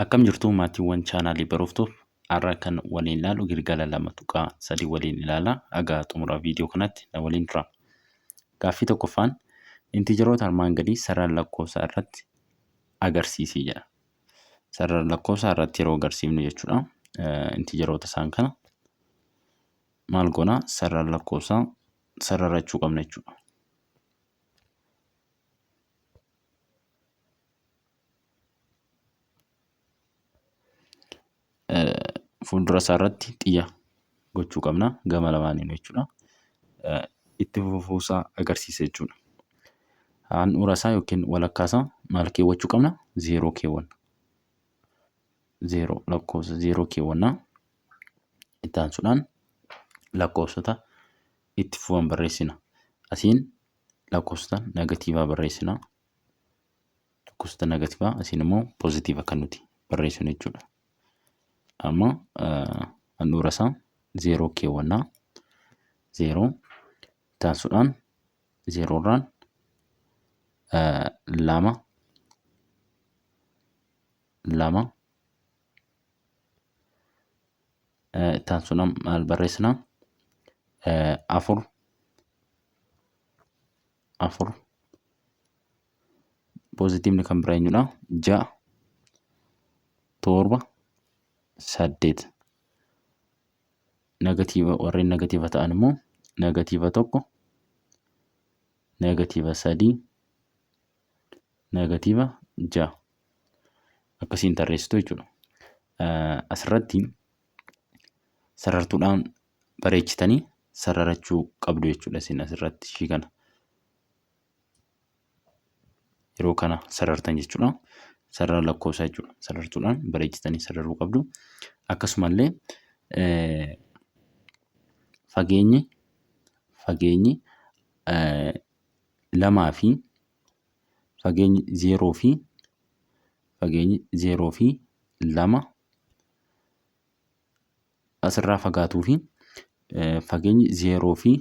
Akkam jirtu maatiiwwan chaanaalii Baruuftuuf har'a kan waliin ilaalu Gilgala 2.3 waliin ilaala. Haga xumura viidiyoo kanatti na waliin tura. Gaaffii tokkoffaan intiijaroota armaan gadii sarara lakkoofsaa irratti agarsiisii jedha. Sarara lakkoofsaa irratti yeroo agarsiifnu jechuudha. Intiijaroota isaan kana maal goona sarara lakkoofsaa sararachuu qabna jechuudha. Fuuldura isaa irratti xiyya gochuu qabna gama lamaaniin jechuudha. Itti fufuusaa agarsiisa jechuudha. Handhuura isaa yookiin walakkaa isaa maal keewwachuu qabna? 0 keewwanna. 0 lakkoofsa 0 keewwanna. Itti aansuudhaan lakkoofsota itti fufan barreessina. Asiin lakkoofsota negatiivaa barreessina. Lakkoofsota negatiivaa asiin immoo poozitiiva kan nuti barreessinu jechuudha. Amma handhuura isaa 0 keewwannaa. 0 itti aansuudhaan 0 irraan 2 itti aansuudhaan maal barreessina? 4 poozitiivni kan biraa eenyudha? 6 7 8 negatiiva warreen negatiiva ta'an immoo negatiiva 1 negatiiva 3 negatiiva 6 akkasiin tarreessitu jechuudha. Asirratti sarartuudhaan bareechitanii sararachuu qabdu jechuudha. Isin asirratti ishii kana yeroo kana sarartan jechuudha. Sarara lakkoofsaa jechuudha. Sarartuudhaan bareechitanii sararuu qabdu. Akkasumallee fageenyi 2 fi fageenyi 0 fi 2 asirraa fagaatuu fi fageenyi 0 fi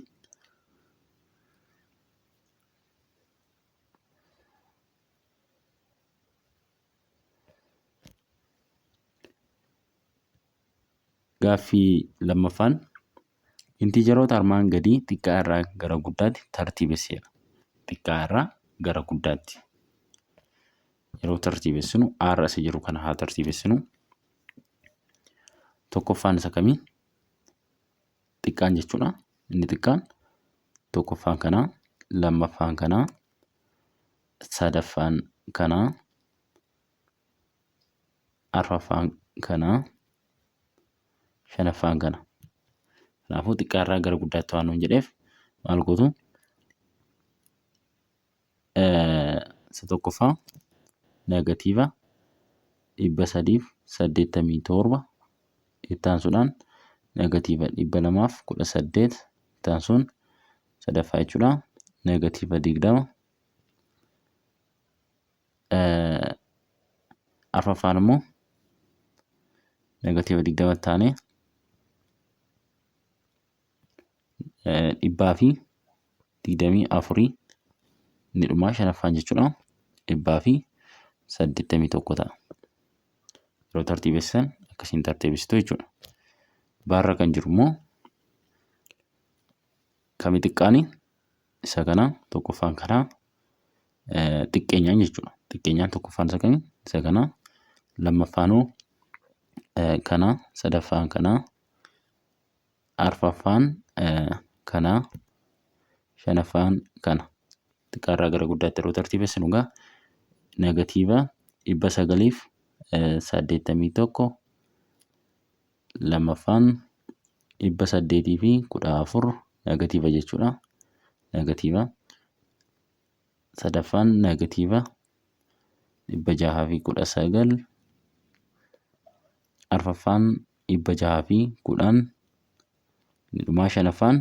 gaaffii lammaffaan intiijaroota armaan gadii xiqqaa irraa gara guddaatti tartiibesseera. Xiqqaa irraa gara guddaatti yeroo tartiibessinu aarra isa jiru kana haa tartiibessinu. Tokkoffaan isa kamii? Xiqqaan jechuudha. Inni xiqqaan tokkoffaan kanaa, lammaffaan kanaa, sadaffaan kanaa, arfaffaan kanaa, shanaffaan kana. Kanaafuu xiqqaa irraa gara guddaatti waan nuun jedheef maal gootu? Isa tokkoffaa negatiiva 387 itti aansuudhaan negatiiva 218 itti aansuun sadaffaa jechuudha. Negatiiva 20 arfaffaan immoo negatiiva 20 taanee 124 inni dhumaa shanaffaan jechuudha. 181 ta'a. Yeroo tartiibessan akkasiin tartiibessitu jechuudha. Baarra kan jiru immoo kami xiqqaani? Isa kana tokkoffaan kanaa xiqqeenyaan jechuudha. Xiqqeenyaan tokkoffaan isa kami? Isa kana. Lammaffaanoo kana, sadaffaan kana, arfaffaan kana, shanaffaan kana. Xiqqaa irraa gara guddaatti yeroo tartiibessinu egaa negatiiva 981 lammaffaan 814 negatiiva jechuudha. Negatiiva sadaffaan negatiiva 619 arfaffaan 610 inni dhumaa shanaffaan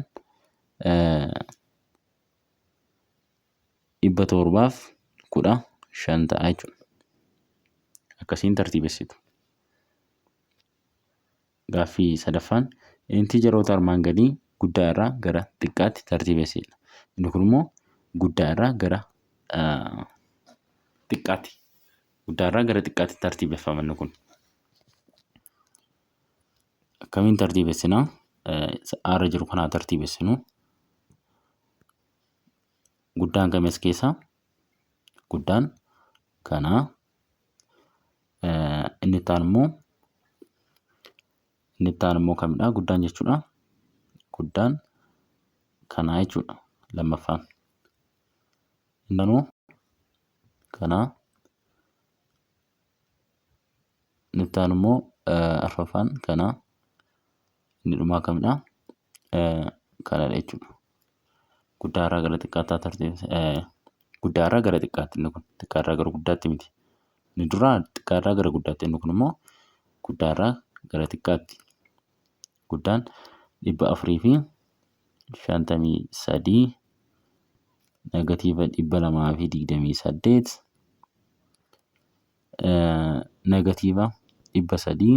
715 ta'a jechuudha. Akkasiin tartiibessitu. Gaaffii sadaffaan intiijaroota armaan gadii guddaa irraa gara xiqqaatti tartiibessedha. Inni kun immoo guddaa irraa gara xiqqaatti. Guddaa irraa gara xiqqaatti tartiibeffama inni kun. Akkamiin tartiibessinaa? Arra jiru kanaa tartiibessinu. Guddaan kami as keessaa? Guddaan kanaa. Inni itti aanu immoo kamidha? Guddaan jechuudha. Guddaan kanaa jechuudha. Lammaffaan. Indanuu kanaa. Inni itti aanu immoo arfaffaan kanaa. Inni dhumaa kamidha? Kanadha jechuudha. Guddaarraa gara xiqqaatti guddaarraa gara xiqqaatti inni kun xiqqaarraa gara guddaatti miti. Inni duraa xiqqaarraa gara guddaatti, inni kun immoo guddaarraa gara xiqqaatti. Guddaan 453 negatiiva 228 negatiiva 300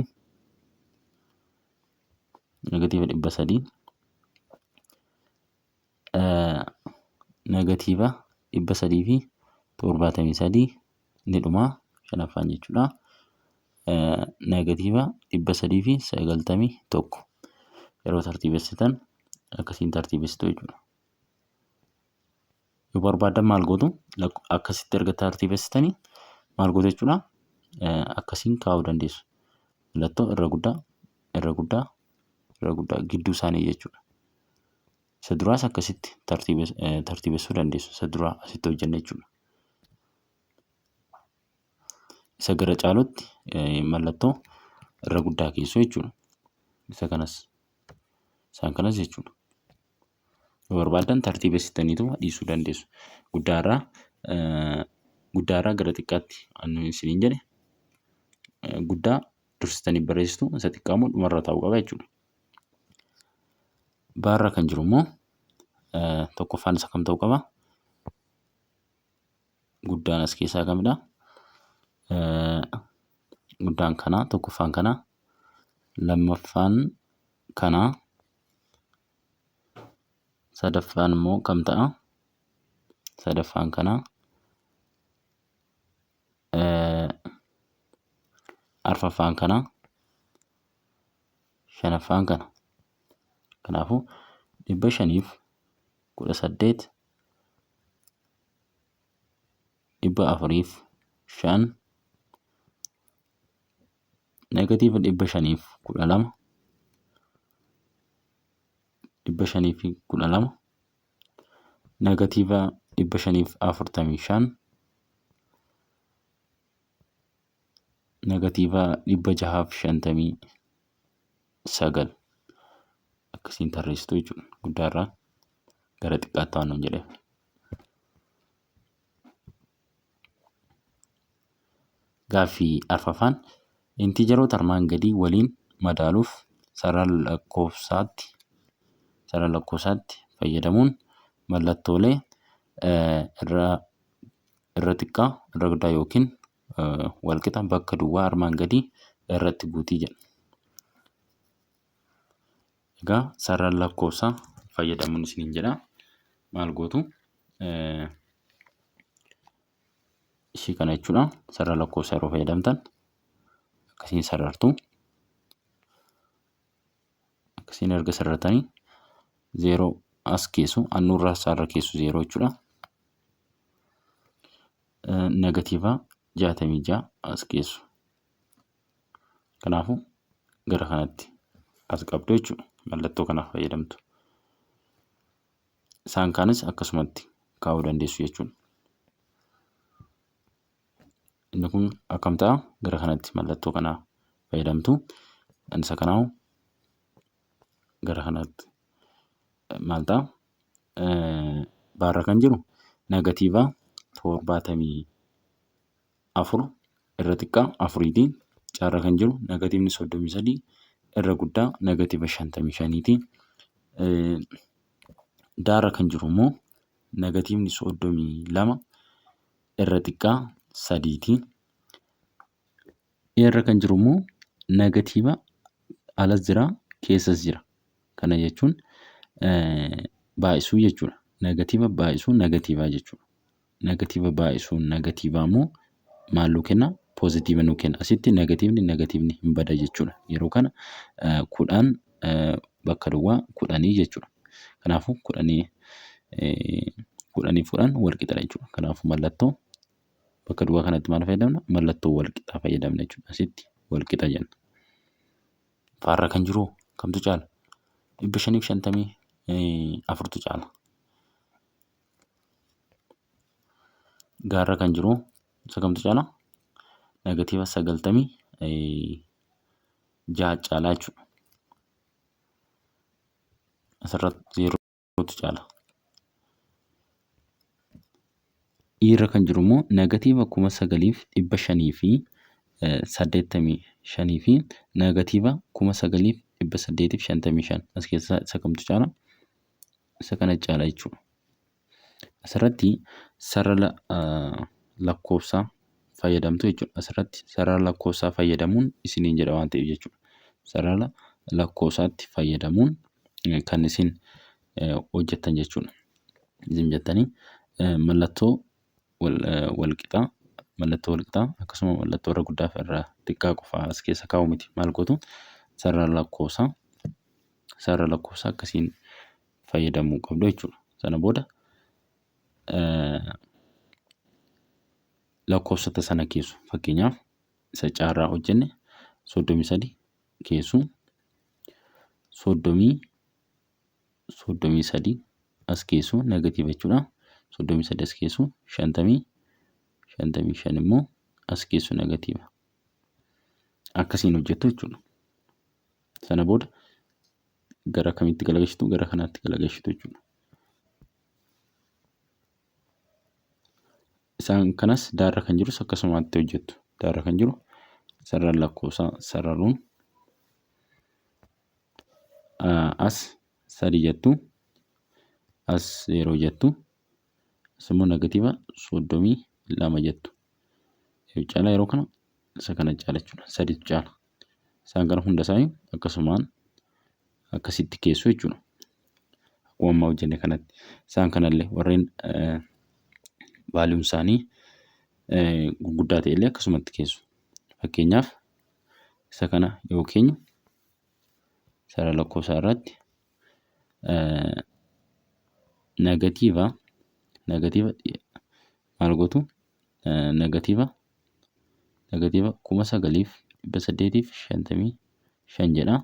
negatiiva 373 inni dhumaa shanaffaan jechuudha. Negatiiva 391 yeroo tartiibessitan akkasiin tartiibessitu jechuudha. Yoo barbaadan maal gootu? Akkasitti erga tartiibessitanii maal gootu jechuudha? Akkasiin kaa'uu dandeessu. Mallattoo irra guddaa, irra guddaa, irra guddaa gidduu isaanii jechuudha. Isa duraas akkasitti tartiibessuu dandeessu. Isa duraa asitti hojjenne jechuudha. Isa gara caalutti mallattoo irra guddaa keessoo jechuudha. Isa kanas isaan kanas jechuudha. Yoo barbaadan tartiibessitaniitu dhiisuu dandeessu. Guddaarraa gara xiqqaatti annu isiniin jedhe guddaa dursitanii barreessitu, isa xiqqaa immoo dhumarra taa'uu qaba jechuudha. Baarra kan jiru immoo tokkoffaan isa kam ta'uu qaba? Guddaan as keessaa kamidha? Guddaan kanaa, tokkoffaan kanaa, lammaffaan kanaa, sadaffaan immoo kam ta'a? Sadaffaan kanaa, arfaffaan kanaa, shanaffaan kana. Kanaafuu 518 405 negatiiva 512 negatiiva 545 negatiiva 659 akkasiin tarreessitu jechuudha. Guddaarraa gara xiqqaatti waan jedhe. Gaaffii arfaffaan intiijaroota armaan gadii waliin madaaluuf sarara lakkoofsaatti fayyadamuun mallattoolee irra xiqqaa, irra guddaa yookiin walqixa bakka duwwaa armaan gadii irratti guutii jedha. Egaa sarara lakkoofsaa fayyadamuun isiniin jedha. Maal gootu? Ishii kana jechuudha. Sarara lakkoofsaa yeroo fayyadamtan akkasiin sarartu. Akkasiin erga sarartanii 0 as keessu, annuurraa isaarra keessu 0 jechuudha. Negatiiva 66 as keessu. Kanaafuu gara kanatti as qabdu jechuudha. Mallattoo kanaaf fayyadamtu. Isaan kaanis akkasumatti kaa'uu dandeessu jechuudha. Inni kun akkam ta'a? Gara kanatti mallattoo kanaa fayyadamtu. Isa kanaa gara kanatti maal ta'a? Baarra kan jiru negatiiva 74 irra xiqqaa 4tiin. Caarra kan jiru negatiivni 33 irra guddaa negatiiva 55tiin. Daarra kan jiru immoo negatiivni 32 irra xiqqaa 3tiin. Irra kan jiru immoo negatiiva alas jira, keessas jira. Kana jechuun baay'isuu jechuudha. Negatiiva baay'isuu negatiivaa jechuudha. Negatiiva baay'isuu negatiivaa immoo maalluu kenna? poozitiiva nu kenna. Asitti negatiivni hin bada jechuudha. Yeroo kana 10 bakka duwwaa 10 jechuudha. Kanaafuu 10 wal qixadha jechuudha. Kanaafuu mallattoo bakka duwwaa kanatti maal fayyadamna? Mallattoo wal qixaa fayyadamna jechuudha. Asitti wal qixa jenna. Faarra kan jiru kamtu caala? 554tu caala. Gaarra kan jiru isa kamtu caala? Negatiiva 96 caalaa jechuudha. Asirratti 0tu caala. Irra kan jiru immoo negatiiva 9,585 fi negatiiva 9,855 as keessaa isa kamtu caala? Isa kana caala jechuudha. Asirratti sarara lakkoofsaa fayyadamtu jechuudha. Asirratti sarara lakkoofsaa fayyadamuun isiniin jedha waan ta'eef jechuudha. Sarara lakkoofsaatti fayyadamuun kan isin hojjettan jechuudha. Isin jettanii mallattoo wal qixaa akkasuma mallattoo irra guddaa fi irra xiqqaa qofaa as keessa kaa'u miti. Maal gootu? Sarara lakkoofsaa akkasiin fayyadamuu qabdu jechuudha. Sana booda lakkoofsota sana keessu fakkeenyaaf isa caarraa hojjenne 33 keessu 33 as keessu negatiiva jechuudha. 33 as keessu 55 immoo as keessu negatiiva. Akkasiin hojjettu jechuudha. Sana booda gara kamitti galagalchitu? Gara kanaatti galagalchitu jechuudha. Isaan kanas daarra kan jirus akkasumatti hojjettu. Daarra kan jiru sarara lakkoofsaa sararuun as 3 jettu, as 0 jettu, as immoo negatiiva 32 jettu. Caala yeroo kana isa kana caala jechuudha. 3tu caala. Isaan kana hunda isaanii akkasumaan akkasitti keessu jechuudha. Akkuma ammaa hojjenne kanatti. Isaan kanallee warreen vaaliyuun isaanii gurguddaa ta'e illee akkasumatti keessu. Fakkeenyaaf isa kana yoo keenyu sarara lakkoofsaa irratti negatiiva maal gootu? Negatiiva 9,855 jedha.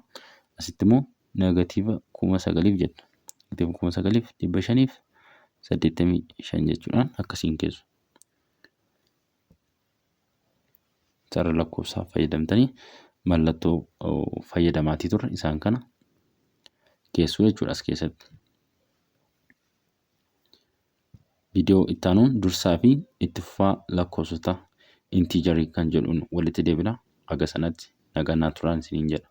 Asitti immoo negatiiva 9,000 jettu. Negatiiva 9,585 jechuudhaan akkasiin keessu. Sarara lakkoofsaa fayyadamtanii mallattoo fayyadamaatii turre isaan kana keessu jechuudha as keessatti. Viidiyoo itti aanuun dursaa fi itti fufaa lakkoofsota intiijarii kan jedhuun walitti deebina. Haga sanatti nagaan naa turaan isiniin jedha.